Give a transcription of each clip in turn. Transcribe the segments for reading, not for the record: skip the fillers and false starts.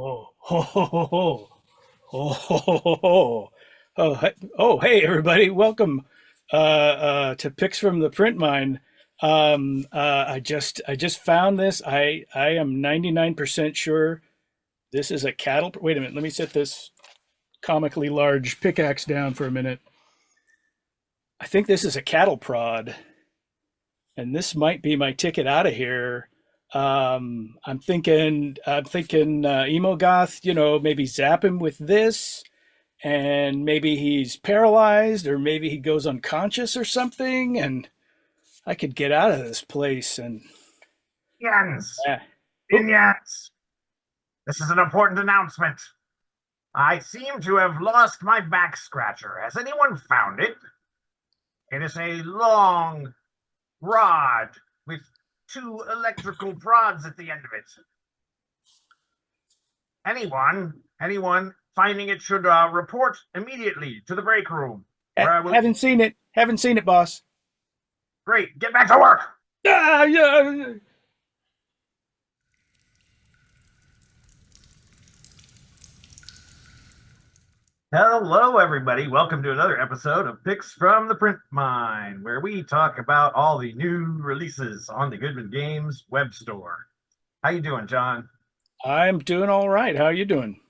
Oh, ho, ho, ho, ho. Oh, ho, ho, ho, ho. Hey, everybody. Welcome to Picks from the Print Mine. I just found this. I am 99% sure this is a cattle. Wait a minute. Let me set this comically large pickaxe down for a minute. I think this is a cattle prod, and this might be my ticket out of here. I'm thinking emo goth. Maybe zap him with this, and maybe he's paralyzed, or maybe he goes unconscious or something, and I could get out of this place. And Jens, uh, oh, Jens, this is an important announcement. I seem to have lost my back scratcher. Has anyone found it? It is a long rod with two electrical prods at the end of it. Anyone finding it should report immediately to the break room. Where I will. haven't seen it. Haven't seen it, boss. Great, get back to work. Yeah. Hello, everybody. Welcome to another episode of Picks from the Print Mine, where we talk about all the new releases on the Goodman Games web store. How you doing, John? I'm doing all right. How are you doing?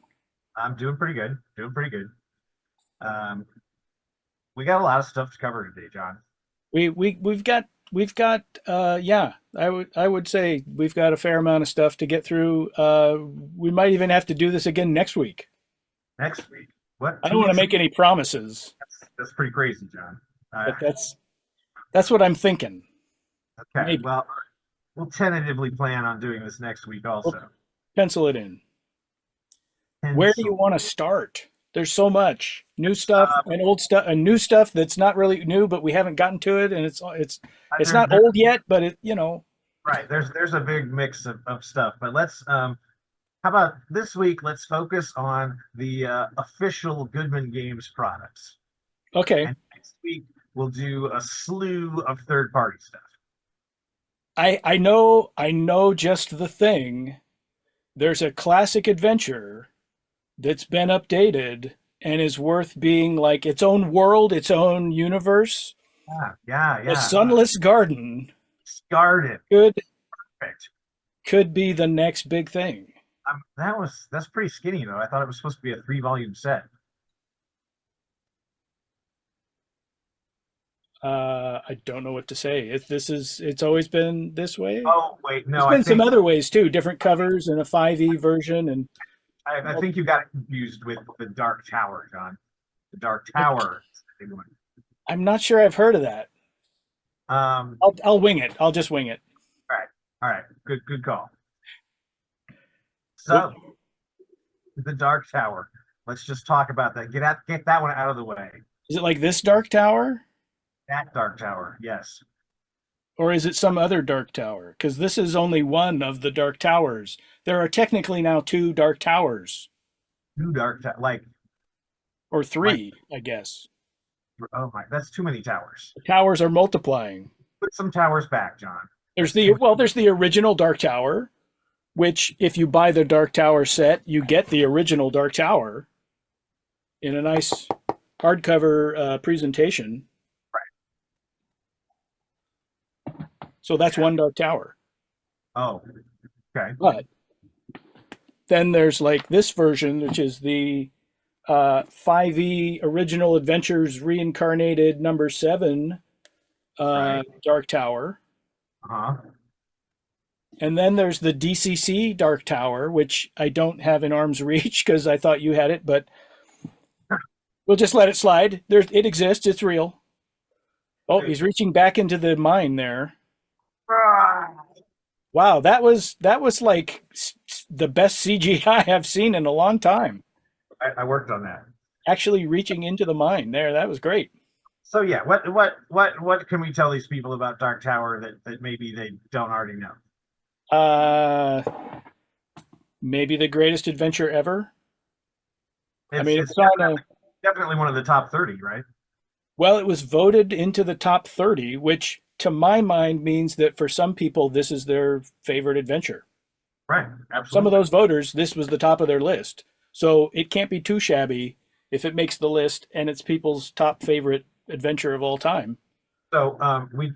I'm doing pretty good. Doing pretty good. Um, we got a lot of stuff to cover today, John. We've got yeah, I would say we've got a fair amount of stuff to get through. We might even have to do this again next week. Next week, what? I Two don't want to weeks? make any promises, That's pretty crazy, John. but that's what I'm thinking. Okay. Maybe Well, we'll tentatively plan on doing this next week, we'll also. pencil it in. Where do you Pencil. want to start? There's so much new stuff and old stuff and new stuff that's not really new, but we haven't gotten to it, and it's There's not old yet, but right. There's a big mix of stuff, but let's how about this week? Let's focus on the official Goodman Games products, okay. and next week we'll do a slew of third-party stuff. I know just the thing. There's a classic adventure that's been updated and is worth being like its own world, its own universe. The Yeah. Sunless Garden Started. could Perfect. could be the next big thing. That's pretty skinny though. I thought it was supposed to be a three-volume set. I don't know what to say. It's always been this way. Oh wait, There's no, been some other ways too, different covers and a 5e version, and I think you got it confused with the Dark Tower, John. The Dark Tower is the big one. I'm not sure I've heard of that. Um, I'll wing it. I'll just wing it. all right, good call. What, So the Dark Tower. Let's just talk about that. Get that one out of the way. is it like this Dark Tower? That Dark Tower, yes. Or is it some other Dark Tower? Because this is only one of the Dark Towers. There are technically now two Dark Towers, Two Dark Tower, or like three, I guess. oh my, that's too many towers. The towers are multiplying. Put some towers back, John. There's That's too much. there's the original Dark Tower, which if you buy the Dark Tower set, you get the original Dark Tower in a nice hardcover presentation. So that's one Dark Tower. Oh, okay. But then there's like this version, which is the 5e Original Adventures Reincarnated number 7 Right. Dark Tower. Uh-huh. And then there's the DCC Dark Tower, which I don't have in arm's reach because I thought you had it, but we'll just let it slide. It exists. It's real. Oh, he's reaching back into the mine there. Ah, Wow, that was like the best CGI I've seen in a long time. I worked on that. Actually reaching into the mine there, that was great. So yeah, what can we tell these people about Dark Tower that maybe they don't already know? Uh, Maybe the greatest adventure ever. I mean, It's it's on a definitely one of the top 30, right? well, it was voted into the top 30, which to my mind means that for some people this is their favorite adventure. Right. Some of Absolutely. those voters, this was the top of their list. So it can't be too shabby if it makes the list and it's people's top favorite adventure of all time. So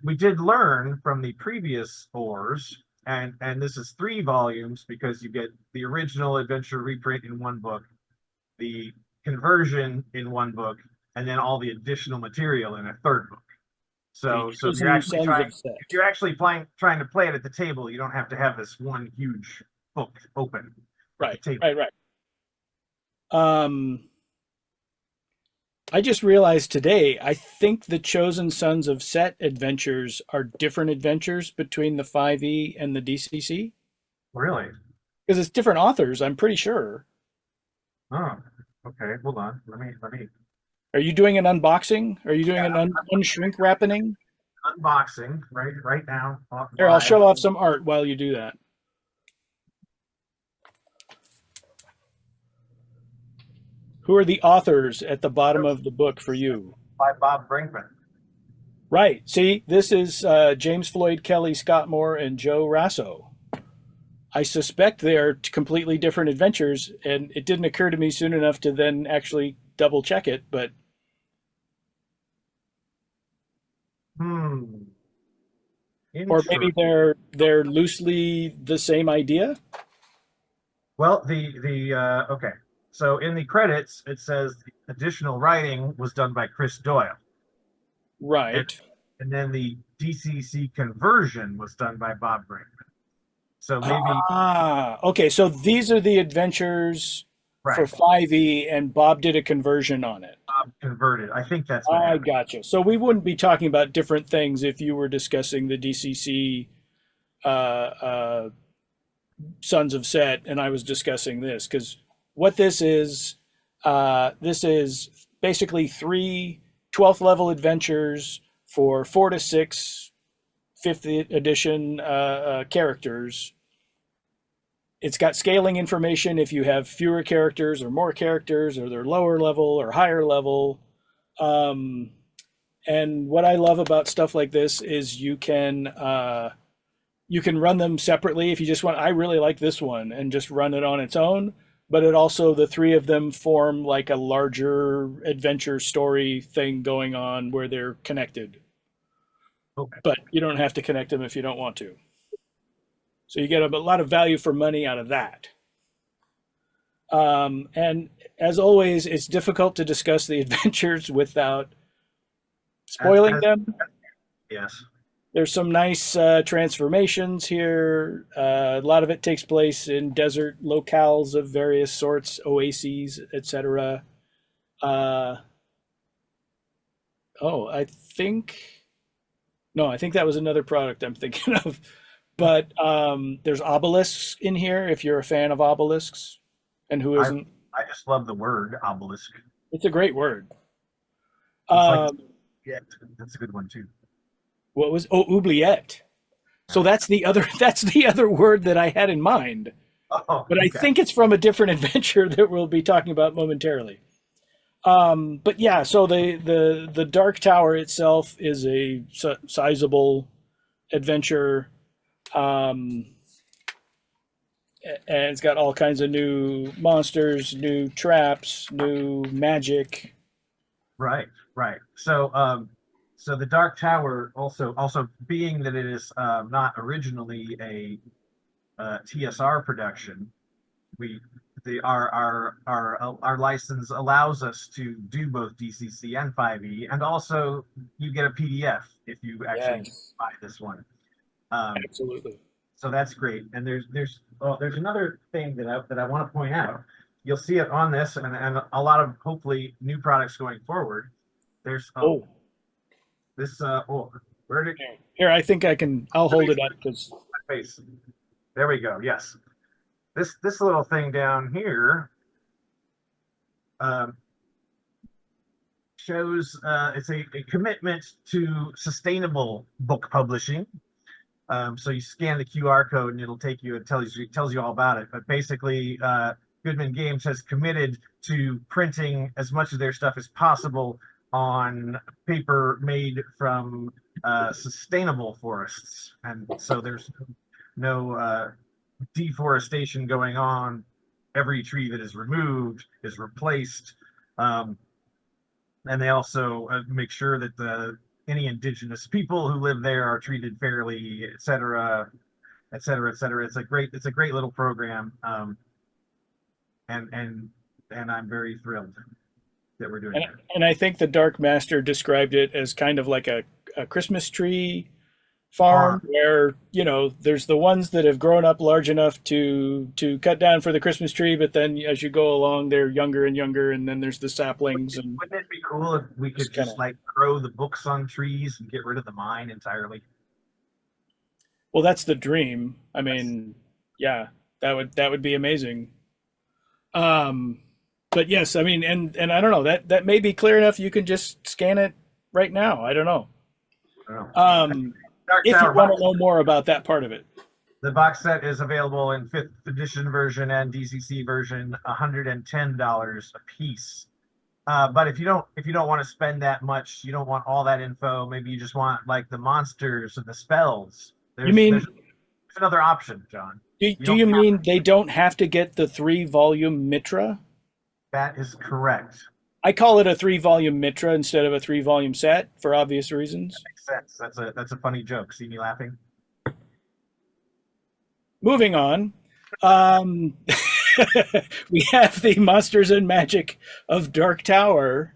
we did learn from the previous fours, and this is 3 volumes because you get the original adventure reprint in one book, the conversion in one book, and then all the additional material in a third book. The So if you're chosen actually sons trying of Set. if you're actually trying to play it at the table, you don't have to have this one huge book open at the Right, table. right, right. Um, I just realized today, I think the Chosen Sons of Set adventures are different adventures between the 5e and the DCC Really? because it's different authors, I'm pretty sure. Oh, okay. Hold on. Let me. Are you doing an unboxing? Are you doing Yeah, an unshrink wrapping? unboxing right now Here, I'll live. show off some art while you do that. Who are the authors at the bottom of the book for you? By Bob Brinkman. Right. See, this is James Floyd Kelly, Scott Moore, and Joe Rasso. I suspect they are completely different adventures, and it didn't occur to me soon enough to then actually double check it. But Hmm. or maybe Interesting. they're loosely the same idea. Well, the okay. So in the credits, it says the additional writing was done by Chris Doyle, and Right. and then the DCC conversion was done by Bob Brinkman. So maybe Ah, okay. So these are the adventures for right, 5e, and Bob did a conversion on it. Bob converted. I think that's what I happened. gotcha. So we wouldn't be talking about different things if you were discussing the DCC Sons of Set and I was discussing this, because what this is basically three 12th level adventures for 4 to 6 fifth edition characters. It's got scaling information if you have fewer characters or more characters, or they're lower level or higher level. Um, and what I love about stuff like this is you can run them separately if you just want. I really like this one and just run it on its own. But it also, the three of them form like a larger adventure story thing going on where they're connected. Okay. But you don't have to connect them if you don't want to. So you get a lot of value for money out of that. And as always, it's difficult to discuss the adventures without spoiling As them. yes. There's some nice transformations here. A lot of it takes place in desert locales of various sorts, oases, etc. Uh, oh, I think that was another product I'm thinking of. But there's obelisks in here if you're a fan of obelisks, and who I isn't. I just love the word obelisk. It's a great word. It's like Um, yeah, that's a good one too. what was oubliette? So Yeah. that's the other that's the other word that I had in mind. Oh, But I okay. think it's from a different adventure that we'll be talking about momentarily. But yeah, so the Dark Tower itself is a sizable adventure, um, and it's got all kinds of new monsters, new traps, new magic. Right, right. So the Dark Tower also being that it is not originally a TSR production, we the our license allows us to do both DCC and 5e, and also you get a PDF if you actually Yes, buy this one. Um, absolutely. so that's great. And there's another thing that I want to point out. You'll see it on this and a lot of hopefully new products going forward. There's Oh, this where did here I think I can. I'll hold it up because my face? There we go. Yes, this little thing down here um, shows it's a commitment to sustainable book publishing. So you scan the QR code and it'll take you. It tells you all about it. But basically, Goodman Games has committed to printing as much of their stuff as possible on paper made from sustainable forests, and so there's no deforestation going on. Every tree that is removed is replaced. And they also make sure that any indigenous people who live there are treated fairly, et cetera, et cetera, et cetera. It's a great little program. And I'm very thrilled that we're doing that. And I think the Dark Master described it as kind of like a Christmas tree farm where, you know, there's the ones that have grown up large enough to cut down for the Christmas tree, but then as you go along, they're younger and younger, and then there's the saplings. And wouldn't it be cool if we could just like grow the books on trees and get rid of the mine entirely? Well, that's the dream. I mean, yeah, that would be amazing. But yes, I mean, and I don't know, that may be clear enough. You can just scan it right now. I don't know. If you want to know more about that part of it. The box set is available in 5th edition version and DCC version, $110 a piece. But if you don't want to spend that much, you don't want all that info. Maybe you just want like the monsters and the spells. There's another option, John. Do you mean they don't have to get the 3-volume Mitra? That is correct. I call it a 3-volume Mitra instead of a 3-volume set for obvious reasons. That makes sense. That's a funny joke. See me laughing? Moving on. We have the Monsters and Magic of Dark Tower.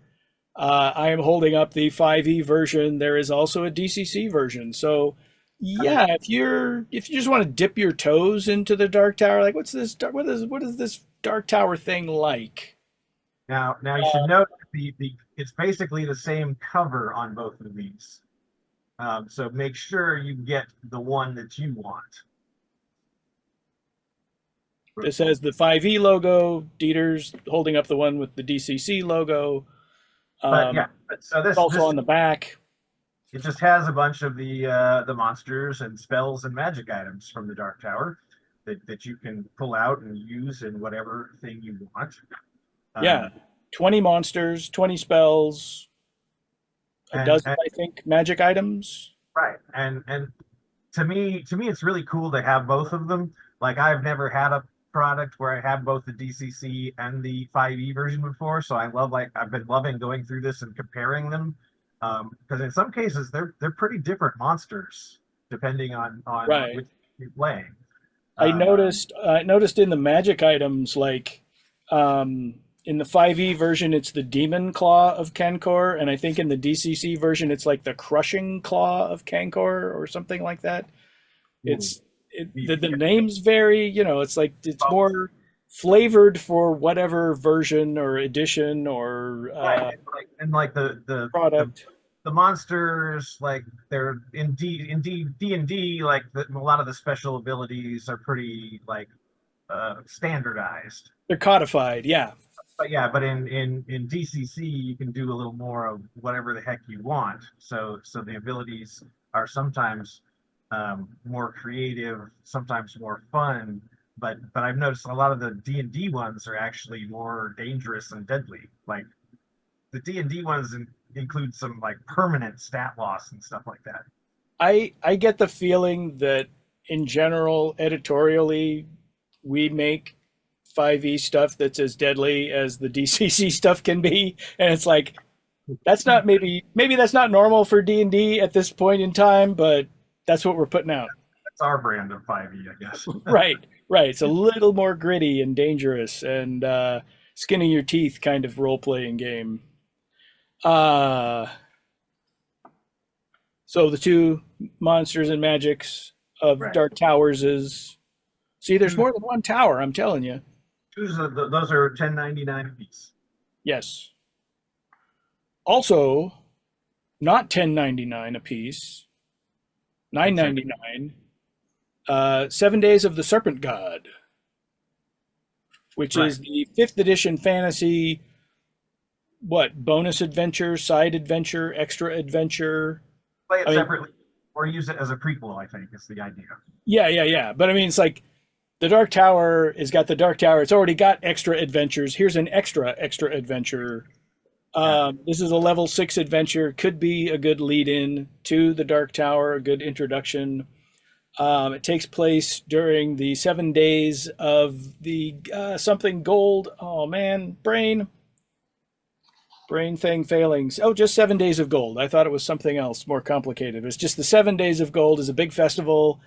I am holding up the 5e version. There is also a DCC version. So yeah, if you just want to dip your toes into the Dark Tower, like what is this Dark Tower thing like? Now you should note it's basically the same cover on both of these. So make sure you get the one that you want. This has the 5e logo. Dieter's holding up the one with the DCC logo. So this also on the back. It just has a bunch of the monsters and spells and magic items from the Dark Tower that you can pull out and use in whatever thing you want. 20 monsters, 20 spells, a dozen, I think, magic items. Right, and to me, it's really cool to have both of them. Like I've never had a product where I have both the DCC and the 5e version before, so I've been loving going through this and comparing them. Because in some cases they're pretty different monsters depending on which you're playing. I noticed in the magic items, like in the 5e version it's the Demon Claw of Kankor, and I think in the DCC version it's like the Crushing Claw of Kankor or something like that. The names vary, you know, it's like it's more flavored for whatever version or edition or the product. The monsters, like they're in D&D, like a lot of the special abilities are pretty like standardized. They're codified, yeah. But in DCC you can do a little more of whatever the heck you want. So the abilities are sometimes more creative, sometimes more fun. But I've noticed a lot of the D&D ones are actually more dangerous and deadly. Like the D&D ones include some like permanent stat loss and stuff like that. I get the feeling that in general, editorially, we make 5e stuff that's as deadly as the DCC stuff can be, and it's like that's not maybe that's not normal for D&D at this point in time, but that's what we're putting out. That's our brand of 5e, I guess. Right. It's a little more gritty and dangerous and skin of your teeth kind of role-playing game. So the two Monsters and Magics of Dark Towers is... See, there's more than one tower, I'm telling you. Those are $10.99 a piece. Yes. Also, not $10.99 a piece, $9.99. 7 Days of the Serpent God, which is the 5th edition fantasy, bonus adventure, side adventure, extra adventure. Play it separately or use it as a prequel, I think is the idea. Yeah. But I mean, it's like the Dark Tower has got the Dark Tower. It's already got extra adventures. Here's an extra adventure. This is a level 6 adventure. Could be a good lead in to the Dark Tower, a good introduction. It takes place during the 7 days of the something gold. Oh man, brain thing failings. Oh, just 7 days of gold. I thought it was something else more complicated. It's just the 7 days of gold is a big festival.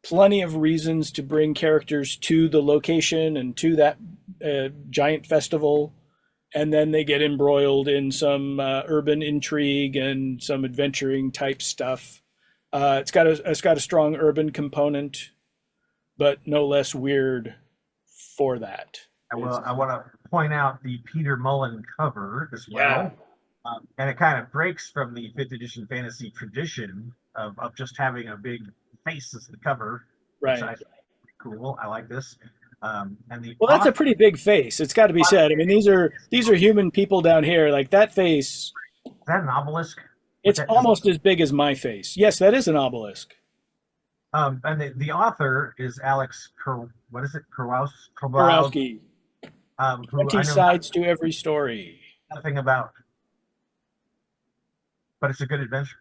Plenty of reasons to bring characters to the location and to that giant festival, and then they get embroiled in some urban intrigue and some adventuring type stuff. It's got a strong urban component, but no less weird for that. I want to point out the Peter Mullen cover as Yeah, well. And it kind of breaks from the fifth edition fantasy tradition of just having a big face as the cover, which right. I think is pretty cool. I like this. And the Well, that's a author, pretty big face. It's got to be said. I mean, these are human people down here. Like that face, is that an obelisk? it's almost as big as my face. Yes, that is an obelisk. And the author is Alex what is it? Kurowski, Borowski. who 20 I know sides to every story. nothing about, but it's a good adventure.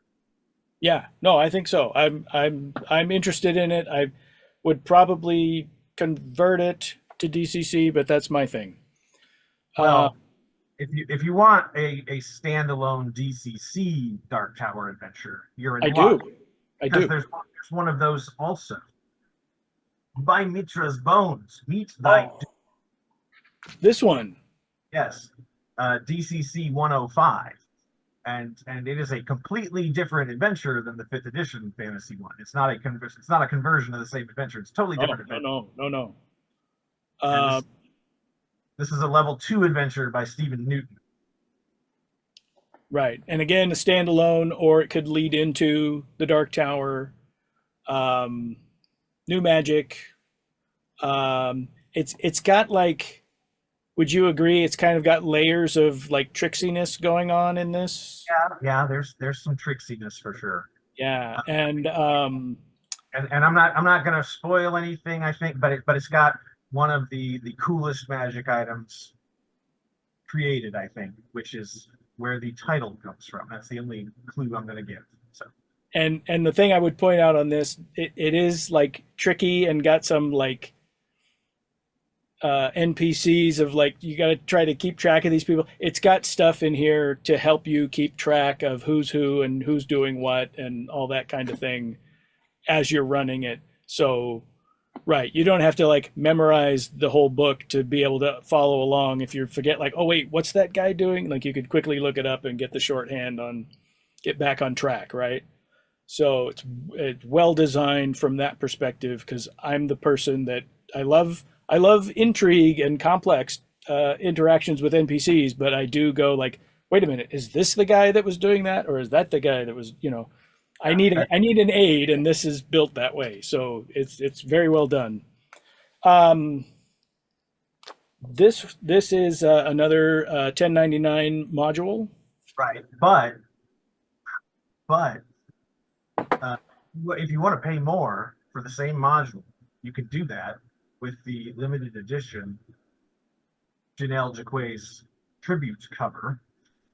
Yeah, no, I think so. I'm interested in it. I would probably convert it to DCC, but that's my thing. Uh, Well, if you want a standalone DCC Dark Tower adventure, you're in I luck do. I because do. there's one of those also. By Mitra's bones, meet thy Oh, this one. yes, DCC 105, and it is a completely different adventure than the fifth edition fantasy one. It's not a conversion of the same adventure. It's a totally Oh, different no, adventure. no, no, no. And Uh, this is a level 2 adventure by Stephen Newton. right. And again, a standalone, or it could lead into the Dark Tower. Um, New magic. It's got like, would you agree? It's kind of got layers of like tricksiness going on in this. Yeah, there's some tricksiness for sure. Yeah, and And I'm not going to spoil anything, I think, but it's got one of the coolest magic items created, I think, which is where the title comes from. That's the only clue I'm going to give. So and the thing I would point out on this, it is like tricky and got some like NPCs of like you got to try to keep track of these people. It's got stuff in here to help you keep track of who's who and who's doing what and all that kind of thing as you're running it. So, right, you don't have to like memorize the whole book to be able to follow along. If you forget, like, oh wait, what's that guy doing? Like, you could quickly look it up and get the shorthand on, get back on track, right? So it's well designed from that perspective because I'm the person that I love intrigue and complex interactions with NPCs, but I do go like, wait a minute, is this the guy that was doing that, or is that the guy that was, I need yeah, an aid, and this is built that way. So it's very well done. Um, this is another 1099 module. right. But uh, if you want to pay more for the same module, you could do that with the limited edition Janelle Jaquays tribute cover.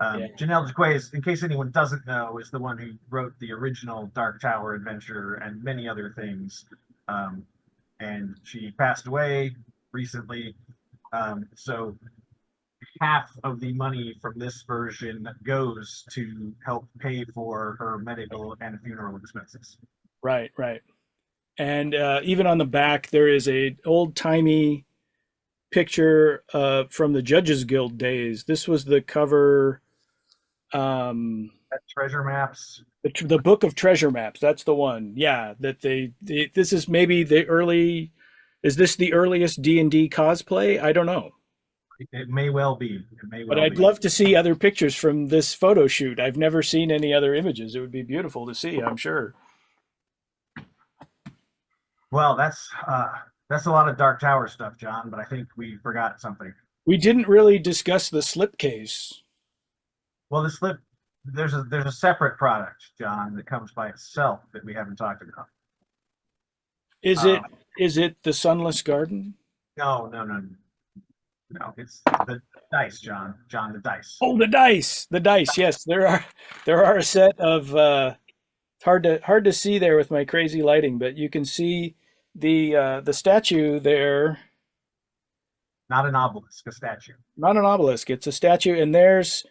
Yeah. Janelle Jaquays, in case anyone doesn't know, is the one who wrote the original Dark Tower adventure and many other things. Um, and she passed away recently. So half of the money from this version goes to help pay for her medical and funeral expenses. Right, right. And even on the back, there is a old timey picture from the Judges Guild days. This was the cover. That treasure maps. The book of treasure maps. That's the one. Yeah, that this is maybe the early. Is this the earliest D&D cosplay? I don't know, It may well be. It may but well I'd be. love to see other pictures from this photo shoot. I've never seen any other images. It would be beautiful to see, I'm sure. Well, that's a lot of Dark Tower stuff, John. But I think we forgot something. We didn't really discuss the slipcase. Well, the slip there's a separate product, John, that comes by itself that we haven't talked about. Is it Um, is it the Sunless Garden? no. It's the dice, John. John, the dice. Oh, the dice. The dice. Yes, there are a set of It's hard to see there with my crazy lighting, but you can see the statue there. Not an obelisk, a statue. Not an obelisk, it's a statue, and there's,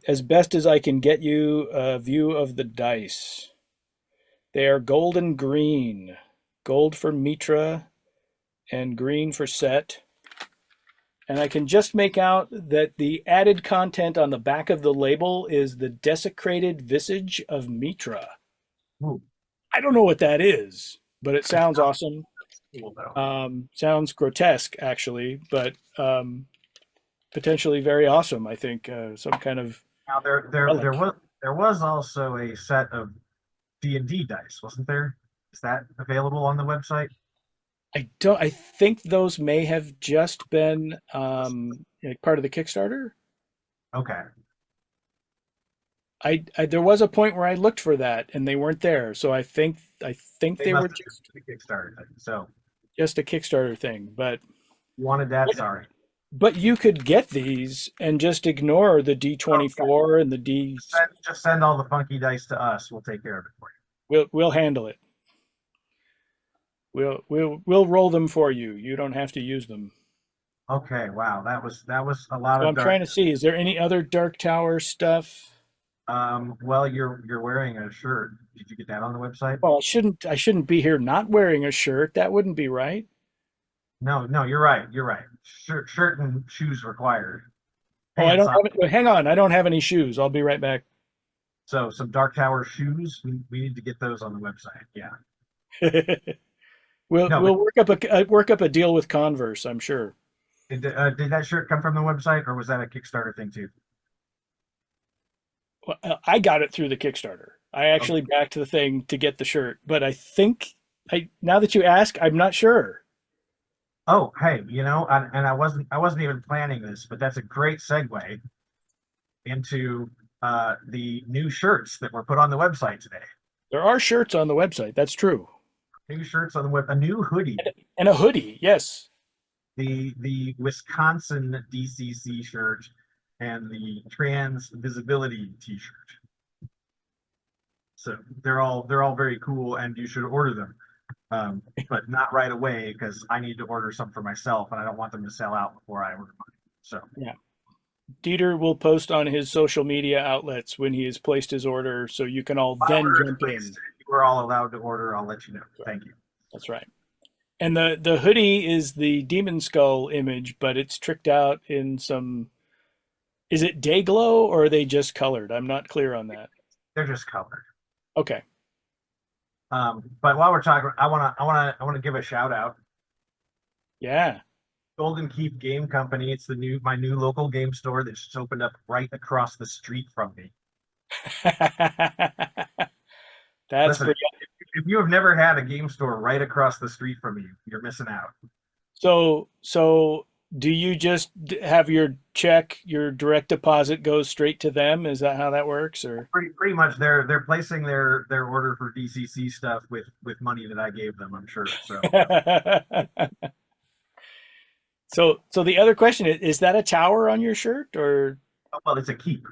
as best as I can get you, a view of the dice. They are golden green, gold for Mitra and green for Set. And I can just make out that the added content on the back of the label is the desecrated visage of Mitra. Ooh, I don't know what that is, but it sounds that's awesome. cool though. Sounds grotesque, actually, but potentially very awesome. I think some kind of Now relic. there was also a set of D&D dice, wasn't there? Is that available on the website? I don't. I think those may have just been like part of the Kickstarter. Okay. I there was a point where I looked for that and they weren't there, so I think They they must were have been the Kickstarter thing. So just a Kickstarter thing. you wanted that? But Sorry. but you could get these and just ignore the Okay. D24 and the D. Just send all the funky dice to us. We'll take care of it for We'll handle it. We'll roll them for you. You don't have to use them. you. Okay. Wow. That was a lot So of I'm trying dark. to see, is there any other Dark Tower stuff? Well, you're wearing a shirt. Did you get that on the website? Well, I shouldn't be here not wearing a shirt. That wouldn't be right. No, no, you're right. You're right. Shirt and shoes required. Oh, I Pants don't on. have it. Hang on, I don't have any shoes. I'll be right back. So some Dark Tower shoes. We need to get those on the website. Yeah. No, but We'll work up a deal with Converse, I'm sure. did that shirt come from the website or was that a Kickstarter thing too? Well, I got it through the Kickstarter. I Okay. actually backed the thing to get the shirt, but I think I now that you ask, I'm not sure. Oh, hey, and I wasn't even planning this, but that's a great segue into the new shirts that were put on the website today. There are shirts on the website. That's true. New shirts on the web, a new hoodie, And a hoodie. Yes. the Wisconsin DCC shirt, and the Trans Visibility T-shirt. So they're all very cool, and you should order them, but not right away because I need to order some for myself, and I don't want them to sell out before I order mine. So Yeah. Dieter will post on his social media outlets when he has placed his order, so you can all my then order is jump in. placed. You are all allowed to order. I'll let you know. Thank you. That's right. And the hoodie is the demon skull image, but it's tricked out in some. Is it day glow or are they just colored? I'm not clear on that. They're just colored. Okay. But while we're talking, I wanna give a shout out. Yeah. Golden Keep Game Company. It's my new local game store that just opened up right across the street from me. That's Listen, great. if you have never had a game store right across the street from you, you're missing out. So do you just have your check, your direct deposit goes straight to them? Is that how that works, or? Pretty much, they're placing their order for DCC stuff with money that I gave them. I'm sure. So So the other question is that a tower on your shirt or well, it's a keep.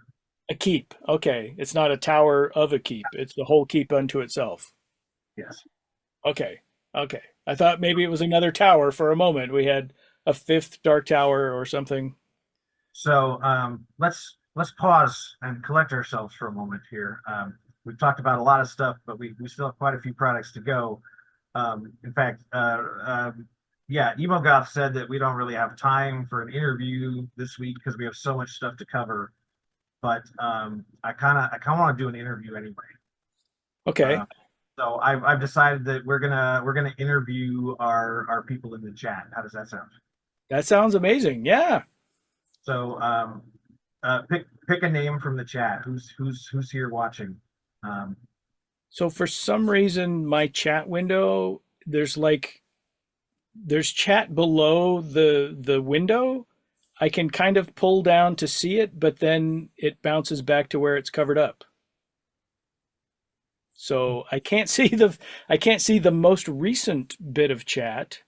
a keep? Okay, it's not a tower of a keep. It's the whole keep unto itself. Yes. Okay. Okay. I thought maybe it was another tower for a moment. We had a fifth dark tower or something. So let's pause and collect ourselves for a moment here. We've talked about a lot of stuff, but we still have quite a few products to go. In fact, yeah, EmoGoth said that we don't really have time for an interview this week because we have so much stuff to cover. But I kind of want to do an interview anyway. Okay. Uh, so I've decided that we're gonna interview our people in the chat. How does that sound? That sounds amazing. Yeah. So pick a name from the chat. Who's here watching? Um, So for some reason, my chat window, there's chat below the window. I can kind of pull down to see it, but then it bounces back to where it's covered up. So I can't see the most recent bit of chat.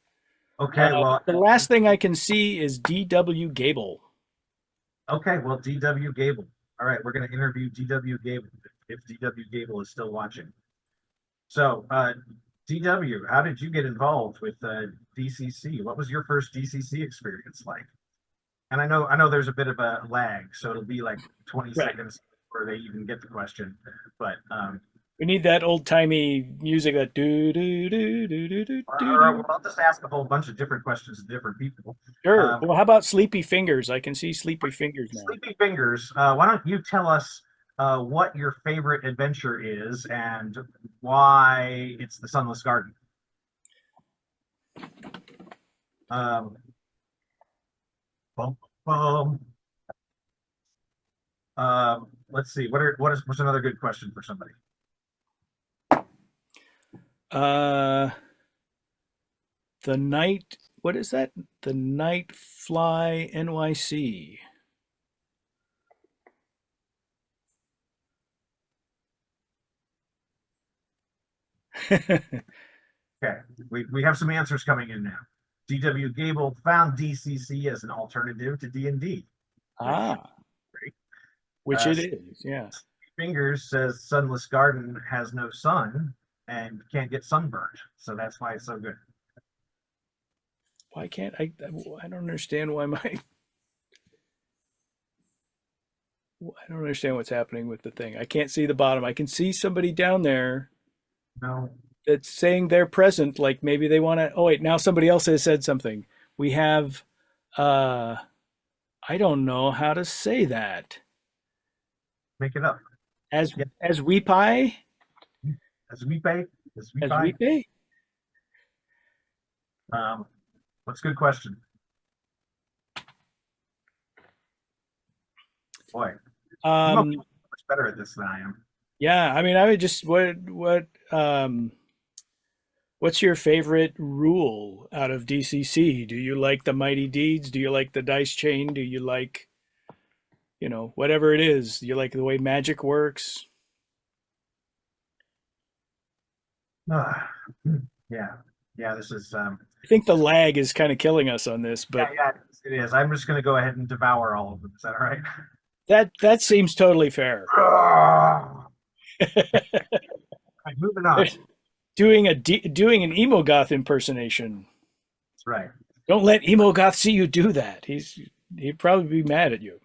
okay, well, The last thing I can see is DW Gable. DW Gable. All right, we're gonna interview DW Gable if DW Gable is still watching. So, DW, how did you get involved with DCC? What was your first DCC experience like? And I know there's a bit of a lag, so it'll be like 20 Right. seconds before they even get the question. But We need that old timey music that do do do do do do do or do. I'll just ask a whole bunch of different questions to different people. Sure. Um, Well, how about Sleepy Fingers? I can see Sleepy Fingers now. Sleepy Fingers, why don't you tell us what your favorite adventure is and why it's the Sunless Garden? Um, bum, bum. Let's see. What's another good question for somebody? Uh, the night. What is that? The Night Fly NYC. Okay, we have some answers coming in now. D.W. Gable found DCC as an alternative to D&D, which Ah, great. which it is. Yeah. Fingers says Sunless Garden has no sun and can't get sunburned, so that's why it's so good. Why can't I? I don't understand why my. I don't understand what's happening with the thing. I can't see the bottom. I can see somebody down there No, that's saying they're present. Like maybe they want to. Oh wait, now somebody else has said something. We have. uh I don't know how to say that. make it up. As Yeah, as we pie, as we pay, as we as we buy. pay. Um, what's a good question? Boy, you must be Um, much better at this than I am. yeah, I mean, I would just what's your favorite rule out of DCC? Do you like the mighty deeds? Do you like the dice chain? Do you like, whatever it is? Do you like the way magic works? Ah, yeah, yeah. This is I think the lag is kind of killing us on this, yeah, but yeah. It is. I'm just going to go ahead and devour all of them. Is that all right? that seems totally fair. All right, moving on. Doing an emo goth impersonation. That's right. Don't let emo goth see you do that. He'd probably be mad at you.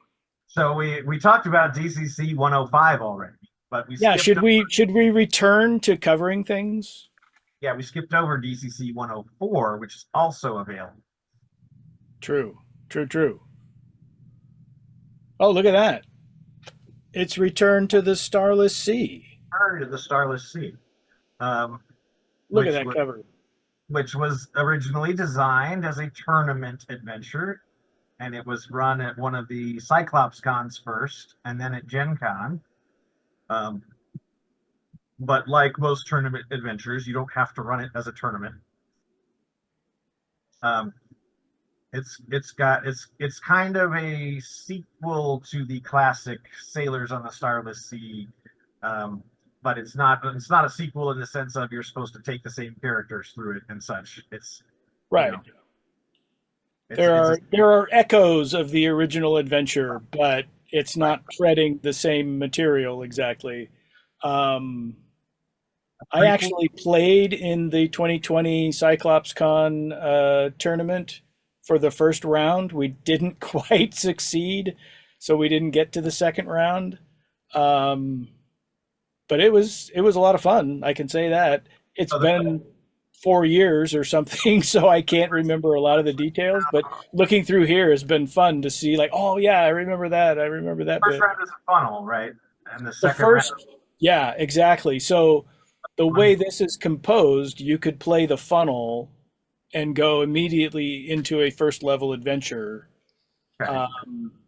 So we talked about DCC 105 already, but we Yeah, skipped should we return to covering things? yeah, we skipped over DCC 104, which is also available. True. True, true. Oh, look at that. It's Return to the Starless Sea. Return to the Starless Sea, um, Look at which that was cover. which was originally designed as a tournament adventure, and it was run at one of the Cyclops cons first, and then at Gen Con. Um, but like most tournament adventures, you don't have to run it as a tournament. Um, it's kind of a sequel to the classic Sailors on the Starless Sea, but it's not a sequel in the sense of you're supposed to take the same characters through it and such. It's you Right. know There it's a are echoes of the original adventure, but it's right, not treading the same material exactly. Um, a I prequel. actually played in the 2020 Cyclops Con tournament for the first round. We didn't quite succeed, so we didn't get to the second round. Um, but it was a lot of fun. I can say that. It's So the been 4 years or something, so I can't remember a lot of the details. But looking through here has been fun to see. Like, oh yeah, I remember that. I remember that first bit. round is a funnel, right? And the The second round first, yeah, exactly. So the way one. this is composed, you could play the funnel and go immediately into a first level adventure. Okay.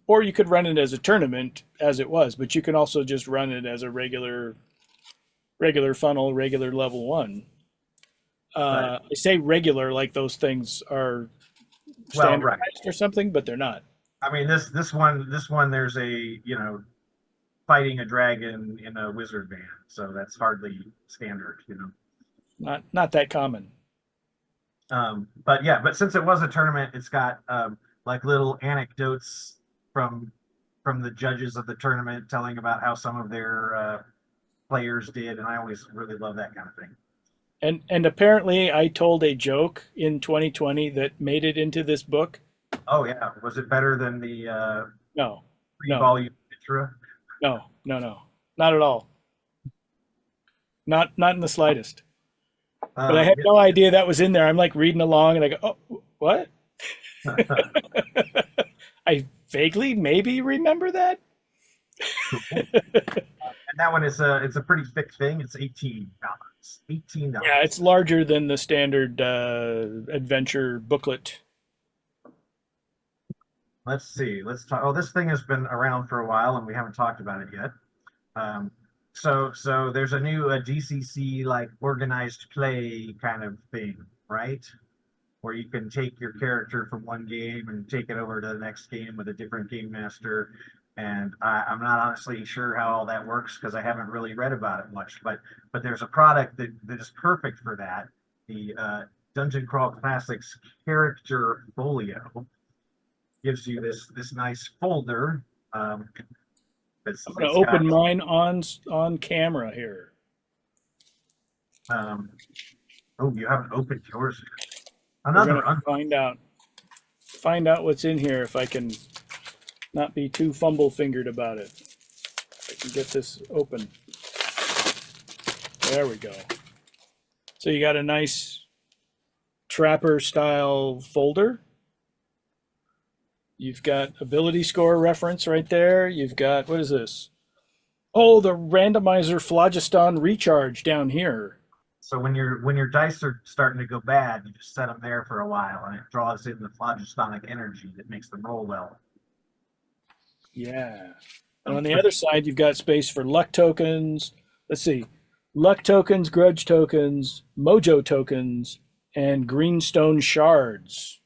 Or you could run it as a tournament as it was, but you can also just run it as a regular funnel, regular level one. Right. I say regular like those things are Well, right. standardized or something, but they're not. I mean this one there's a fighting a dragon in a wizard band, so that's hardly standard. Not that common. But yeah, but since it was a tournament, it's got like little anecdotes from from the judges of the tournament telling about how some of their players did, and I always really love that kind of thing. And apparently I told a joke in 2020 that made it into this book. Oh yeah, was it better than the No, no, three-volume intro? no, not at all. Not in the slightest. But I had Yeah. no idea that was in there. I'm like reading along and I go, oh, what? I vaguely maybe remember that. Cool. And that one is it's a pretty thick thing. It's $18. Yeah, $18. it's larger than the standard adventure booklet. Let's see. Let's talk. Oh, this thing has been around for a while, and we haven't talked about it yet. Um, so there's a new DCC like organized play kind of thing, right? Where you can take your character from one game and take it over to the next game with a different game master. And I'm not honestly sure how all that works because I haven't really read about it much. But there's a product that is perfect for that. The Dungeon Crawl Classics Character Folio gives you this nice folder. That's, I'm going to that's got open mine on camera here. um, oh, you haven't opened yours. We're going Another to find out what's in here if I can not be too fumble fingered about it. If I can get this open. There we go. So you got a nice trapper style folder. You've got ability score reference right there. You've got, what is this? Oh, the randomizer phlogiston recharge down here. So when your dice are starting to go bad, you just set them there for a while, and it draws in the phlogistonic energy that makes them roll well. Yeah. And on the other side, you've got space for luck tokens. Let's see. Luck tokens, grudge tokens, mojo tokens, and greenstone shards.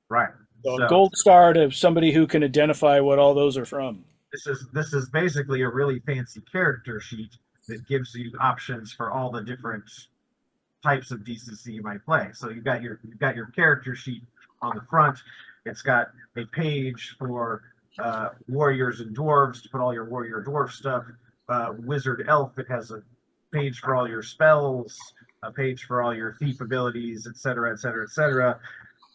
Right. So a So gold star to somebody who can identify what all those are from. this is basically a really fancy character sheet that gives you options for all the different types of DCC you might play. So you've got your character sheet on the front. It's got a page for warriors and dwarves to put all your warrior dwarf stuff. Wizard elf, it has a page for all your spells, a page for all your thief abilities, etc., etc., etc.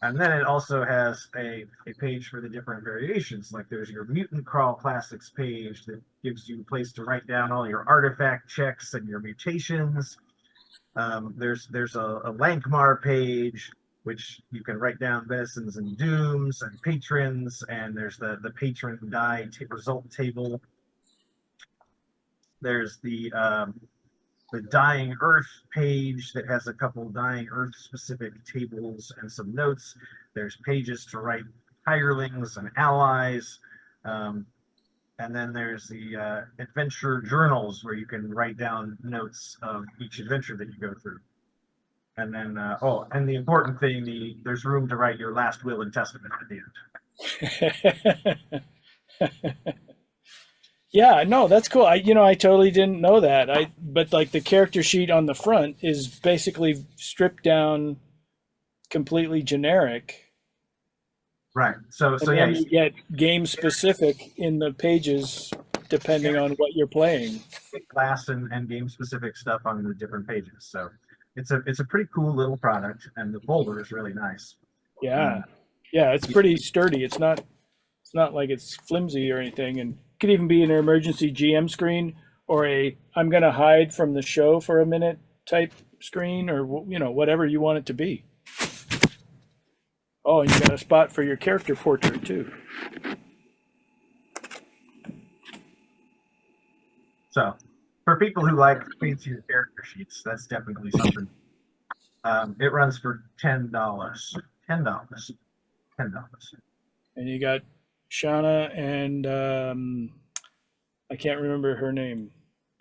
And then it also has a page for the different variations. Like there's your Mutant Crawl Classics page that gives you a place to write down all your artifact checks and your mutations. There's a Lankmar page, which you can write down medicines and dooms and patrons, and there's the patron die result table. There's the Dying Earth page that has a couple Dying Earth specific tables and some notes. There's pages to write hirelings and allies. And then there's the adventure journals where you can write down notes of each adventure that you go through. And then, and the important thing, there's room to write your last will and testament at the end. Yeah, no, that's cool. I totally didn't know that. But like the character sheet on the front is basically stripped down, completely generic. Right. So And yeah, then you get game specific in the pages depending on what you're playing. class and game specific stuff on the different pages. So it's a pretty cool little product, and the folder is really nice. Yeah. Yeah, it's pretty sturdy. It's not like it's flimsy or anything, and it could even be an emergency GM screen or a I'm going to hide from the show for a minute type screen, or whatever you want it to be. Oh, and you got a spot for your character portrait too. So for people who like fancier character sheets, that's definitely something. It runs for $10. $10. And you got Shauna and I can't remember her name.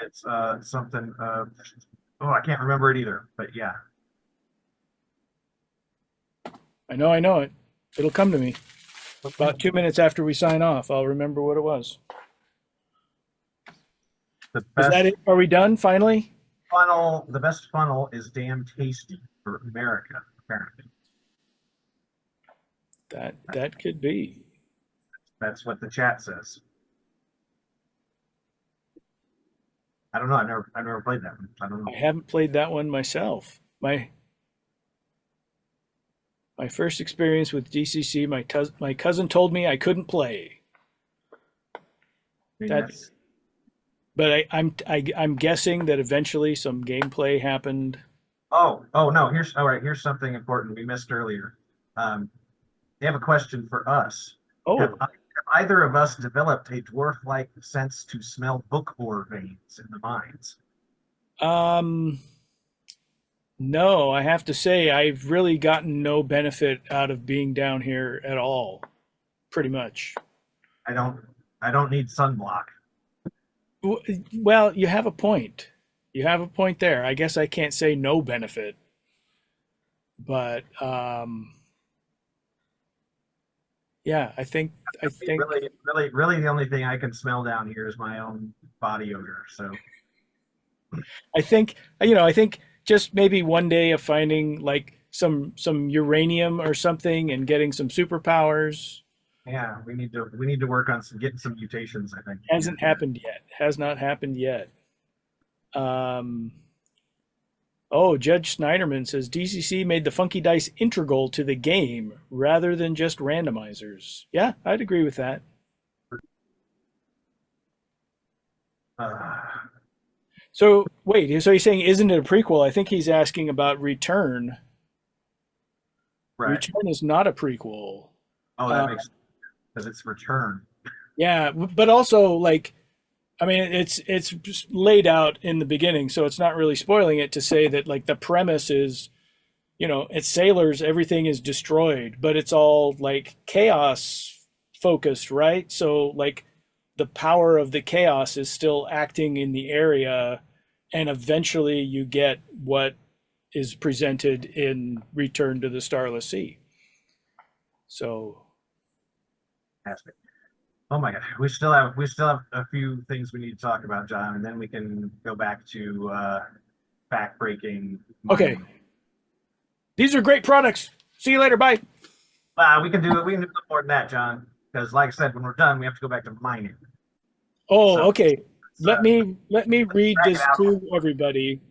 It's something. I can't remember it either. But yeah. I know it. It'll come to me. About 2 minutes after we sign off, I'll remember what it was. The Is best that it? Are we done finally? funnel. The best funnel is damn tasty for America, apparently. That could be. That's what the chat says. I don't know. I've never played that one. I don't know. I haven't played that one myself. My my first experience with DCC, my cousin told me I couldn't play. I mean, That, but I'm guessing that eventually some gameplay happened. oh no, all right, here's something important we missed earlier. They have a question for us. Have, Oh, have either of us developed a dwarf-like sense to smell book ore veins in the mines? um, no, I have to say I've really gotten no benefit out of being down here at all, pretty much. I don't I don't need sunblock. Well, you have a point. You have a point there. I guess I can't say no benefit, but yeah, I think Really, the only thing I can smell down here is my own body odor. So I think just maybe one day of finding like some uranium or something and getting some superpowers yeah, we need to work on getting some mutations, I think. hasn't happened yet. Has not happened yet. Um, oh, Judge Snyderman says DCC made the funky dice integral to the game rather than just randomizers. Yeah, I'd agree with that. Uh, So wait, so he's saying isn't it a prequel? I think he's asking about Return. right. Return is not a prequel. Oh, Uh, that makes because it's return. Yeah, but also like, I mean, it's just laid out in the beginning, so it's not really spoiling it to say that like the premise is, it's sailors, everything is destroyed, but it's all like chaos focused, right? So like the power of the chaos is still acting in the area, and eventually you get what is presented in Return to the Starless Sea. So Fantastic. Oh my God, we still have a few things we need to talk about, John, and then we can go back to backbreaking. okay, these are great products. See you later. Bye. We can do it. We can do more than that, John. Because, like I said, when we're done, we have to go back to mining. Oh, So, okay. Let me read crack it this out. to everybody.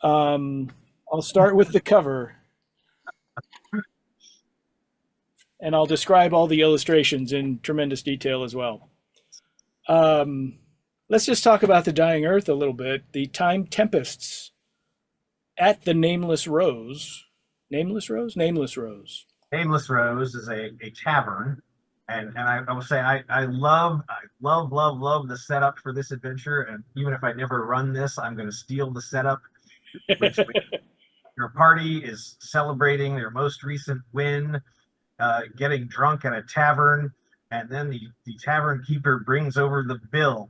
I'll start with the cover, and I'll describe all the illustrations in tremendous detail as well. Let's just talk about the Dying Earth a little bit. The Time Tempests at the Nameless Rose. Nameless Rose? Nameless Rose. Nameless Rose is a tavern, and I will say I love the setup for this adventure. And even if I never run this, I'm going to steal the setup. Which your party is celebrating their most recent win, getting drunk at a tavern, and then the tavern keeper brings over the bill,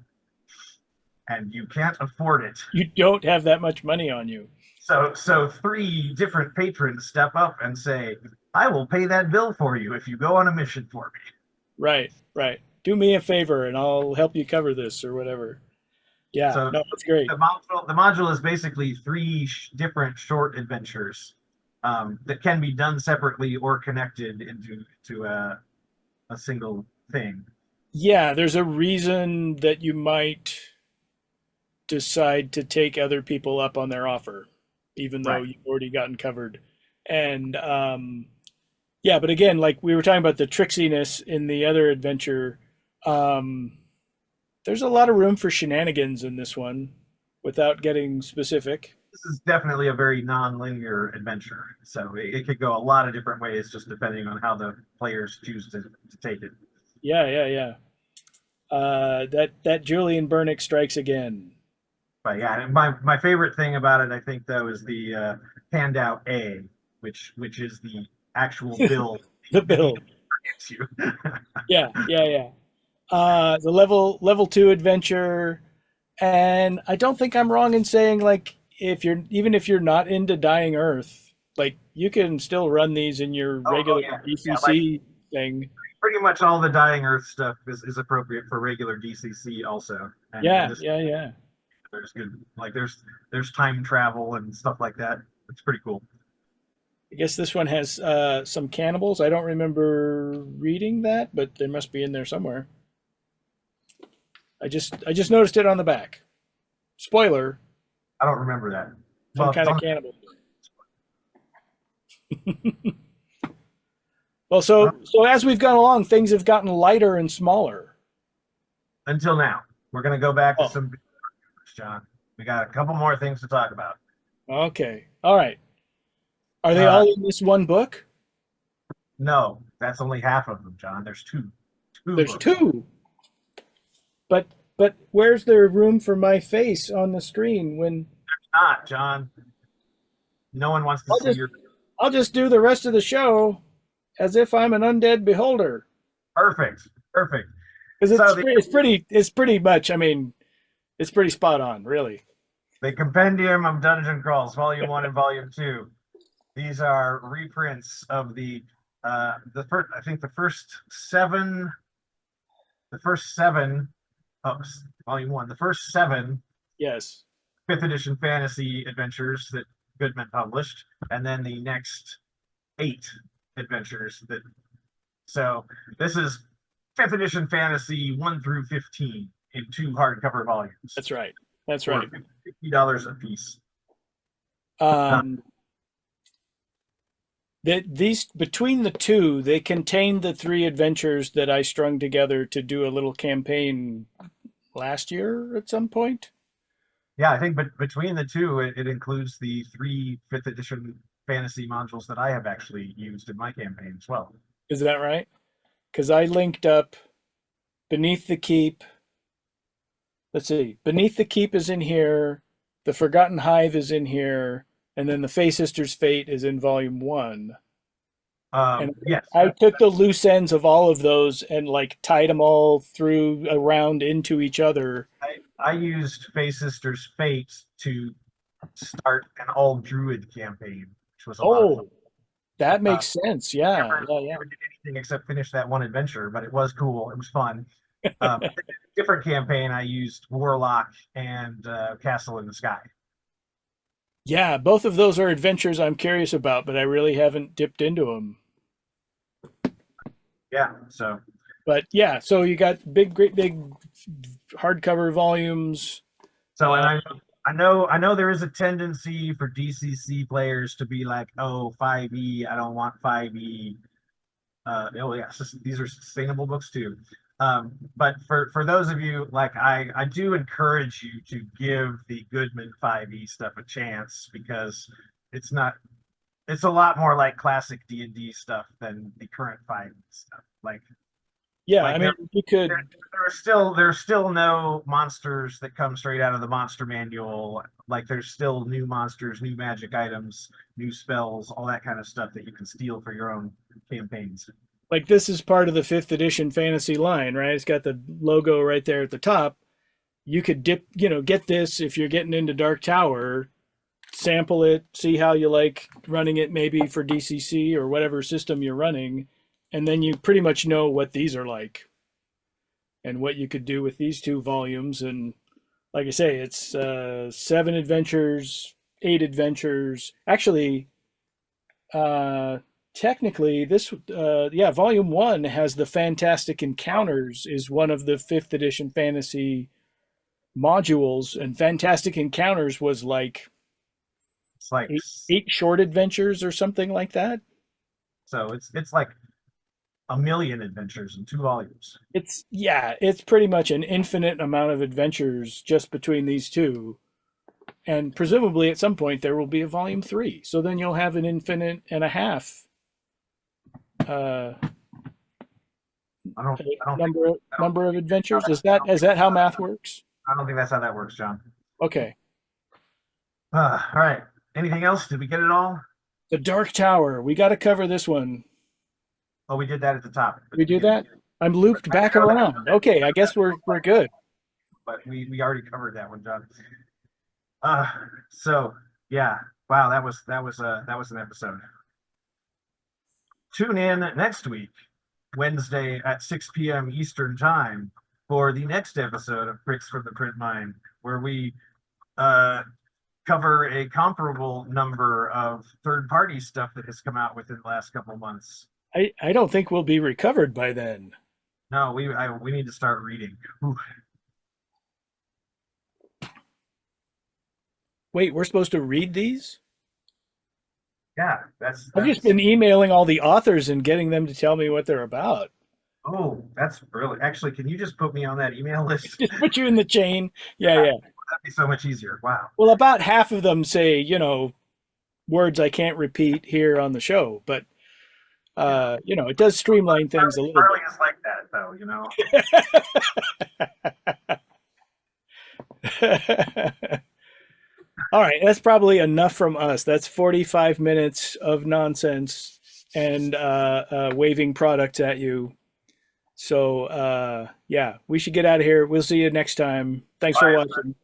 and you can't afford it. You don't have that much money on you. So three different patrons step up and say, "I will pay that bill for you if you go on a mission for me." Right, right. Do me a favor and I'll help you cover this or whatever. Yeah, So no, that's great. the module is basically three different short adventures that can be done separately or connected into a single thing. Yeah, there's a reason that you might decide to take other people up on their offer, even though Right. you've already gotten covered. And yeah, but again, like we were talking about the tricksiness in the other adventure, um, there's a lot of room for shenanigans in this one without getting specific. This is definitely a very non-linear adventure, so it could go a lot of different ways just depending on how the players choose to take it. Yeah, yeah, yeah. That Julian Burnick strikes again. But yeah, and my favorite thing about it, I think, though, is the handout A, which is the actual bill. The bill. You. Yeah, yeah, yeah. The level 2 adventure, and I don't think I'm wrong in saying like if you're not into Dying Earth, like you can still run these in your regular Yeah. DCC thing. Pretty much all the Dying Earth stuff is appropriate for regular DCC also. And Yeah, this, yeah, yeah. there's good like there's time travel and stuff like that. It's pretty cool. I guess this one has some cannibals. I don't remember reading that, but they must be in there somewhere. I just noticed it on the back. Spoiler, I don't remember that. some Well, kind of cannibal. Well, so as we've gone along, things have gotten lighter and smaller. Until now. We're going to go back to Oh. some big numbers, John. We got a couple more things to talk about. Okay. All right. Are they all in this one book? No, that's only half of them, John. There's two. There's books. two. But where's there room for my face on the screen when Not, John. No one wants to see your. I'll just do the rest of the show as if I'm an undead beholder. Perfect. Because So it's pretty much, I mean, it's pretty spot on, really. The Compendium of Dungeon Crawls, Volume 1 and Volume 2. These are reprints of the first, I think the first seven, Volume 1, the first 7 Yes. 5th edition fantasy adventures that Goodman published, and then the next 8 adventures that. So this is 5th edition fantasy 1 through 15 in 2 hardcover volumes. That's right. That's right. $50 a piece. These between the two, they contain the 3 adventures that I strung together to do a little campaign last year at some point. Yeah, I think between the two, it includes the 3 5th edition fantasy modules that I have actually used in my campaign as well. Is that right? Because I linked up Beneath the Keep. Let's see. Beneath the Keep is in here. The Forgotten Hive is in here. And then the Fey Sisters' Fate is in Volume 1. And yes. I took the loose ends of all of those and like tied them all through around into each other. I used Fey Sisters' Fate to start an all druid campaign, which was a lot of fun. That makes sense. Yeah. Never did anything except finish that one adventure, but it was cool. It was fun. Different campaign, I used Warlock and Castle in the Sky. Yeah, both of those are adventures I'm curious about, but I really haven't dipped into them. Yeah, so. But yeah, so you got great big hardcover volumes. So, and I know there is a tendency for DCC players to be like, oh, 5e, I don't want 5e. Oh yeah, these are sustainable books too. But for those of you, like I do encourage you to give the Goodman 5e stuff a chance, because it's a lot more like classic D&D stuff than the current 5e stuff. Yeah, I mean, you could. There's still no monsters that come straight out of the monster manual. Like there's still new monsters, new magic items, new spells, all that kind of stuff that you can steal for your own campaigns. Like this is part of the 5th edition fantasy line, right? It's got the logo right there at the top. You could get this if you're getting into Dark Tower, sample it, see how you like running it maybe for DCC or whatever system you're running, and then you pretty much know what these are like and what you could do with these 2 volumes. And like I say, it's 7 adventures, 8 adventures. Actually, technically this volume 1 has the Fantastic Encounters, is one of the 5th edition fantasy modules, and Fantastic Encounters was like it's like 8 short adventures or something like that. So it's like a million adventures in 2 volumes. It's pretty much an infinite amount of adventures just between these 2. And presumably at some point there will be a volume 3. So then you'll have an infinite and a half number of adventures. Is that how math works? I don't think that's how that works, John. Okay. All right. Anything else? Did we get it all? The Dark Tower. We got to cover this one. Oh, we did that at the top. We do that? I'm looped back around. Okay, I guess we're good. But we already covered that one, John. So yeah, wow, that was an episode. Tune in next week, Wednesday at 6 p.m. Eastern Time, for the next episode of Pricks from the Print Mine, where we cover a comparable number of third-party stuff that has come out within the last couple of months. I don't think we'll be recovered by then. No, we need to start reading. Ooh. Wait, we're supposed to read these? Yeah, that's I've just been emailing all the authors and getting them to tell me what they're about. oh, that's brilliant. Actually, can you just put me on that email list? Just put you in the chain. Yeah, yeah. That'd be so much easier. Wow. Well, about half of them say, words I can't repeat here on the show, but it does streamline things a little Charlie is like that, though. bit. All right, that's probably enough from us. That's 45 minutes of nonsense and waving products at you. So, yeah, we should get out of here. We'll see you next time. Thanks for watching.